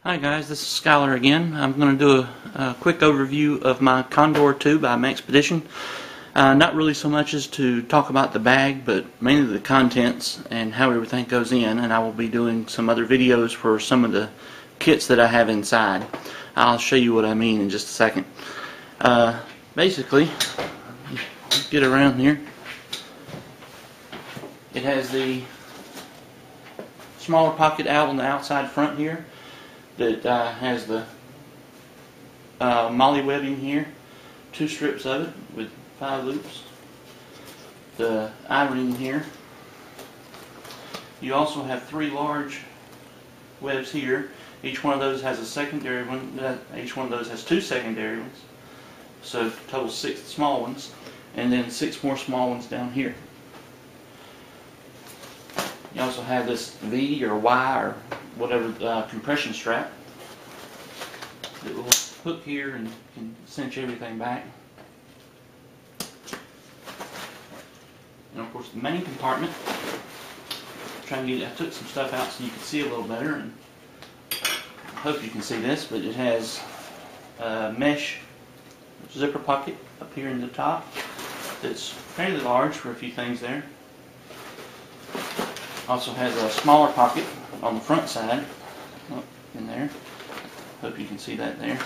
Hi guys, this is Skylar again. I'm going to do a quick overview of my Condor 2 by Maxpedition. Not really so much as to talk about the bag, but mainly the contents and how everything goes in, and I will be doing some other videos for some of the kits that I have inside. I'll show you what I mean in just a second. Basically, get around here. It has the smaller pocket out on the outside front here that has the molly webbing here, 2 strips of it with 5 loops, the eye-ring here. You also have 3 large webs here. Each one of those has a secondary one. Each one of those has 2 secondary ones, so total 6 small ones, and then 6 more small ones down here. You also have this V or Y or whatever compression strap that will hook here and can cinch everything back. And of course the main compartment, I took some stuff out so you can see a little better, and I hope you can see this, but it has a mesh zipper pocket up here in the top that's fairly large for a few things there. Also has a smaller pocket on the front side, up in there. Hope you can see that there.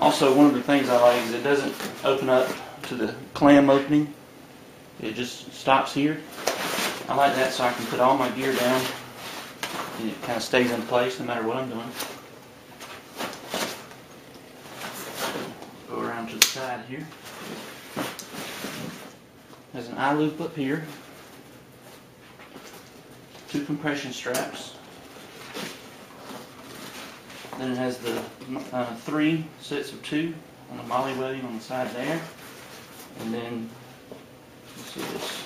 Also, one of the things I like is it doesn't open up to the clam opening. It just stops here. I like that so I can put all my gear down and it kind of stays in place no matter what I'm doing. Go around to the side here. There's an eye loop up here, 2 compression straps. Then it has the 3 sets of 2 on the molly webbing on the side there, and then let's see this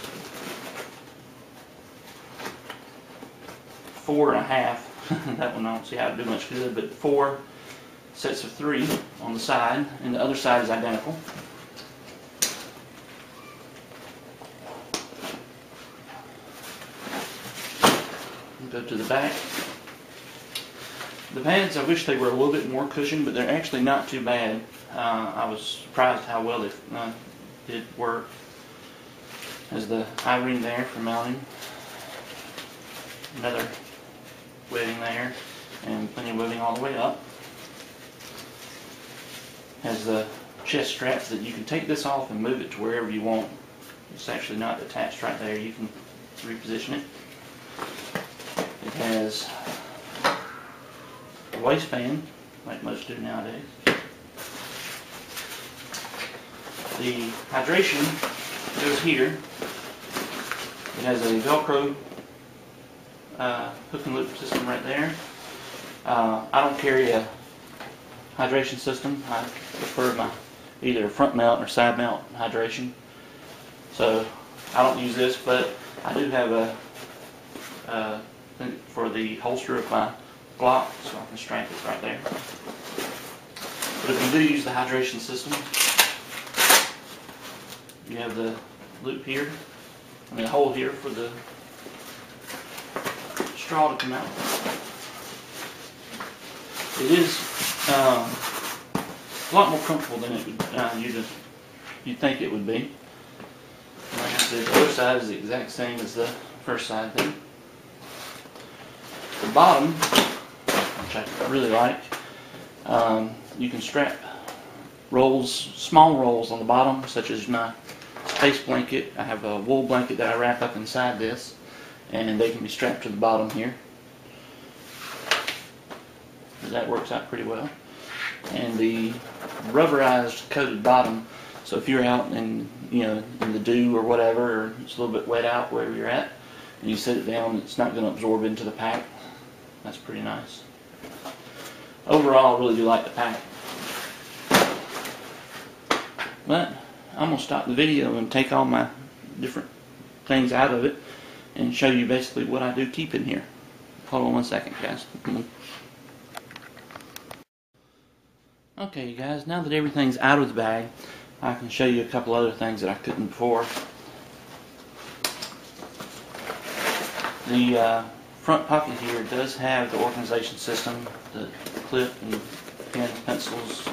4.5. That one I don't see how to do much good, but 4 sets of 3 on the side, and the other side is identical. Go to the back. The pads, I wish they were a little bit more cushioned, but they're actually not too bad. I was surprised how well they did work. There's the eye-ring there for mounting. Another webbing there, and plenty of webbing all the way up. Has the chest straps that you can take this off and move it to wherever you want. It's actually not attached right there. You can reposition it. It has a waistband, like most do nowadays. The hydration goes here. It has a Velcro hook and loop system right there. I don't carry a hydration system. I prefer my either a front mount or side mount hydration. So I don't use this, but I do have a for the holster of my Glock, so I can strap it right there. But if you do use the hydration system, you have the loop here, and the hole here for the straw to come out. It is a lot more comfortable than it would you'd think it would be. Like I said, the other side is the exact same as the first side there. The bottom, which I really like, you can strap rolls, small rolls on the bottom, such as my space blanket. I have a wool blanket that I wrap up inside this, and they can be strapped to the bottom here. That works out pretty well. And the rubberized coated bottom, so if you're out in in the dew or whatever, or it's a little bit wet out wherever you're at, and you set it down, it's not going to absorb into the pack. That's pretty nice. Overall, I really do like the pack. But I'm going to stop the video and take all my different things out of it and show you basically what I do keep in here. Hold on one second, guys. Okay, guys, now that everything's out of the bag, I can show you a couple other things that I couldn't before. The front pocket here does have the organization system, the clip and pens, pencils,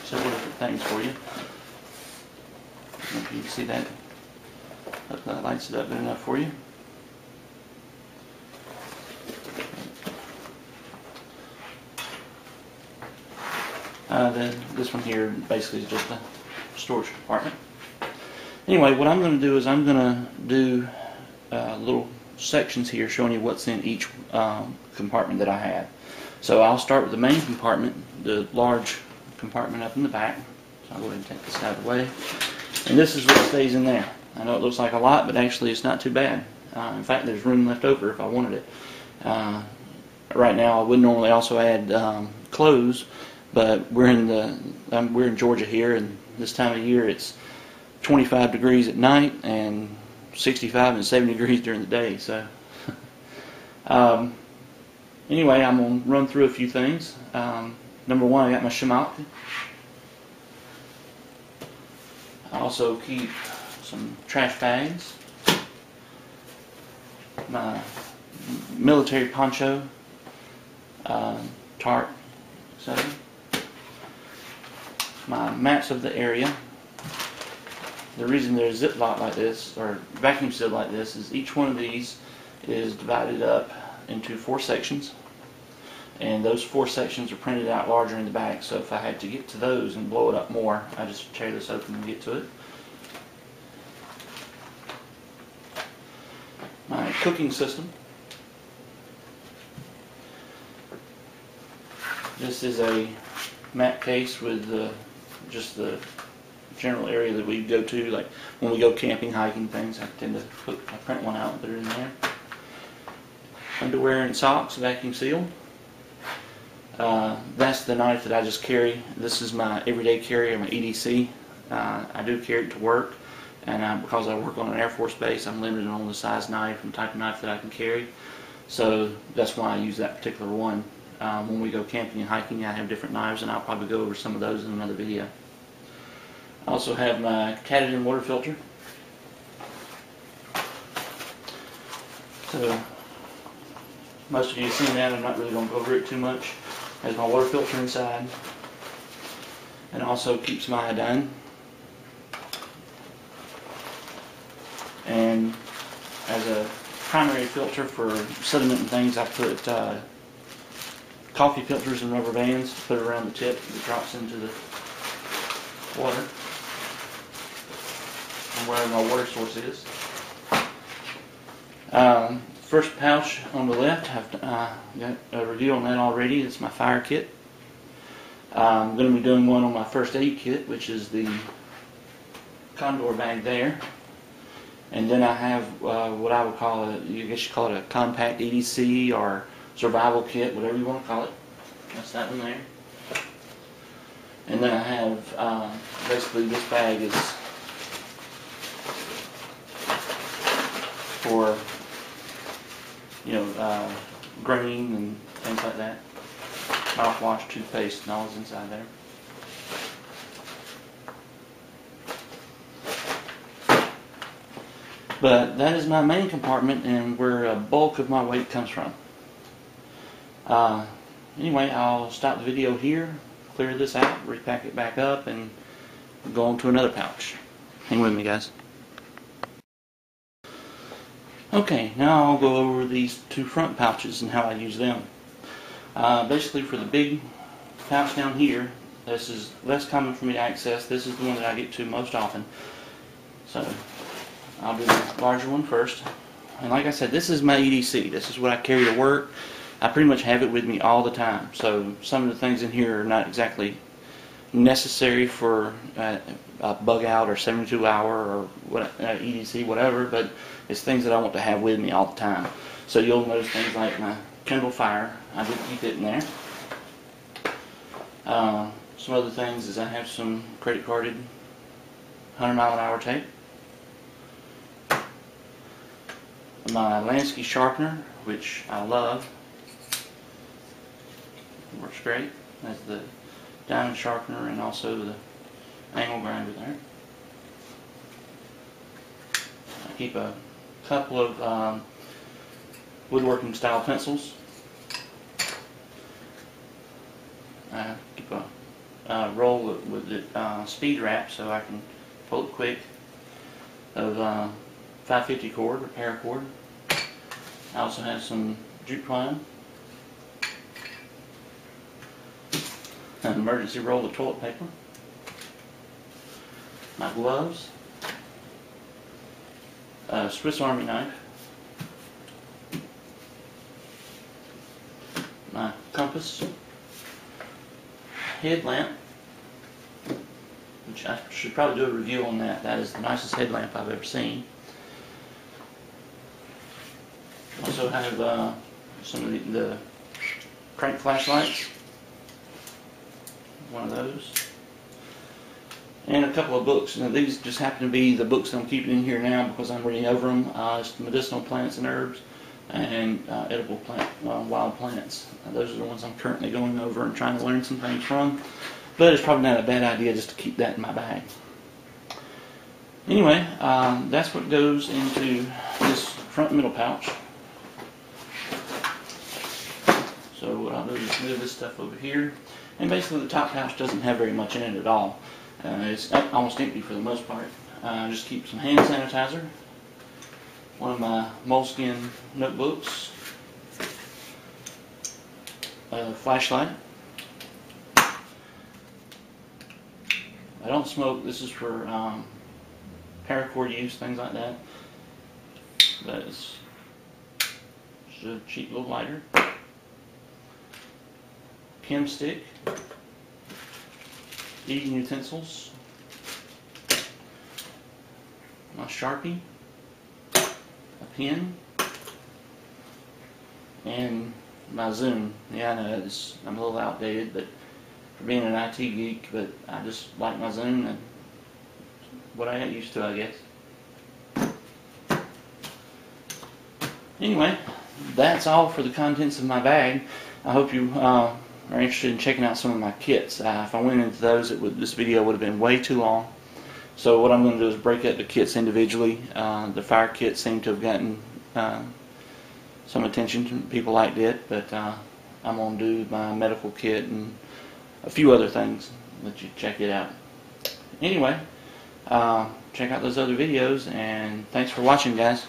several different things for you. I don't know if you can see that. Hope that lights it up good enough for you. This one here basically is just a storage compartment. Anyway, what I'm going to do is I'm going to do little sections here showing you what's in each compartment that I have. So I'll start with the main compartment, the large compartment up in the back. So I'll go ahead and take this out of the way. And this is what stays in there. I know it looks like a lot, but actually it's not too bad. In fact, there's room left over if I wanted it. Right now I would normally also add clothes, but we're in Georgia here, and this time of year it's 25 degrees at night and 65 and 70 degrees during the day. So anyway, I'm going to run through a few things. Number one, I got my shamak. I also keep some trash bags, my military poncho, tarp, etc. My maps of the area. The reason they're ziplocked like this, or vacuum sealed like this, is each one of these is divided up into 4 sections, and those 4 sections are printed out larger in the back, so if I had to get to those and blow it up more, I just tear this open and get to it. My cooking system. This is a map case with just the general area that we go to, like when we go camping, hiking, things. I tend to print one out and put it in there. Underwear and socks, vacuum sealed. That's the knife that I just carry. This is my everyday carry, my EDC. I do carry it to work, and because I work on an Air Force base, I'm limited on the size knife and type of knife that I can carry. So that's why I use that particular one. When we go camping and hiking, I have different knives, and I'll probably go over some of those in another video. I also have my Catadin water filter. So most of you have seen that. I'm not really going to go over it too much. Has my water filter inside, and also keeps my iodine. And as a primary filter for sediment and things, I put coffee filters and rubber bands to put around the tip that drops into the water, and where my water source is. First pouch on the left, I've got a review on that already. It's my fire kit. I'm going to be doing one on my first aid kit, which is the Condor bag there. And then I have what I would call I guess you call it a compact EDC or survival kit, whatever you want to call it. That's that one there. And then I have basically this bag is for grain and things like that. Mouthwash, toothpaste, and all is inside there. But that is my main compartment and where a bulk of my weight comes from. Anyway, I'll stop the video here, clear this out, repack it back up, and go on to another pouch. Hang with me, guys. Okay, now I'll go over these 2 front pouches and how I use them. Basically, for the big pouch down here, this is less common for me to access. This is the one that I get to most often. So I'll do the larger one first. And like I said, this is my EDC. This is what I carry to work. I pretty much have it with me all the time. So some of the things in here are not exactly necessary for a bug out or 72 hour or what, EDC, whatever, but it's things that I want to have with me all the time. So you'll notice things like my Kindle Fire. I did keep it in there. Some other things is I have some credit carded 100-mile-an-hour tape. My Lansky sharpener, which I love. It works great. That's the diamond sharpener and also the angle grinder there. I keep a couple of woodworking style pencils. Keep a roll with it speed wrap so I can pull it quick, of 550 cord or paracord. I also have some jute twine, an emergency roll of toilet paper, my gloves, a Swiss Army knife, my compass, headlamp, which I should probably do a review on that. That is the nicest headlamp I've ever seen. Also have some of the crank flashlights, one of those, and a couple of books. Now these just happen to be the books I'm keeping in here now because I'm reading over them. It's medicinal plants and herbs, and edible plant, wild plants. Those are the ones I'm currently going over and trying to learn some things from. But it's probably not a bad idea just to keep that in my bag. Anyway, that's what goes into this front middle pouch. So what I'll do is move this stuff over here. And basically the top pouch doesn't have very much in it at all. It's almost empty for the most part. Just keep some hand sanitizer, one of my moleskin notebooks, a flashlight. I don't smoke. This is for paracord use, things like that. But it's just a cheap little lighter. Pen stick, eating utensils, my Sharpie, a pen, and my Zoom. Yeah, I know I'm a little outdated, but for being an IT geek, but I just like my Zoom and what I got used to, I guess. Anyway, that's all for the contents of my bag. I hope you are interested in checking out some of my kits. If I went into those, this video would have been way too long. So what I'm going to do is break up the kits individually. The fire kit seemed to have gotten some attention. People liked it, but I'm going to do my medical kit and a few other things. Let you check it out. Anyway, check out those other videos, and thanks for watching, guys.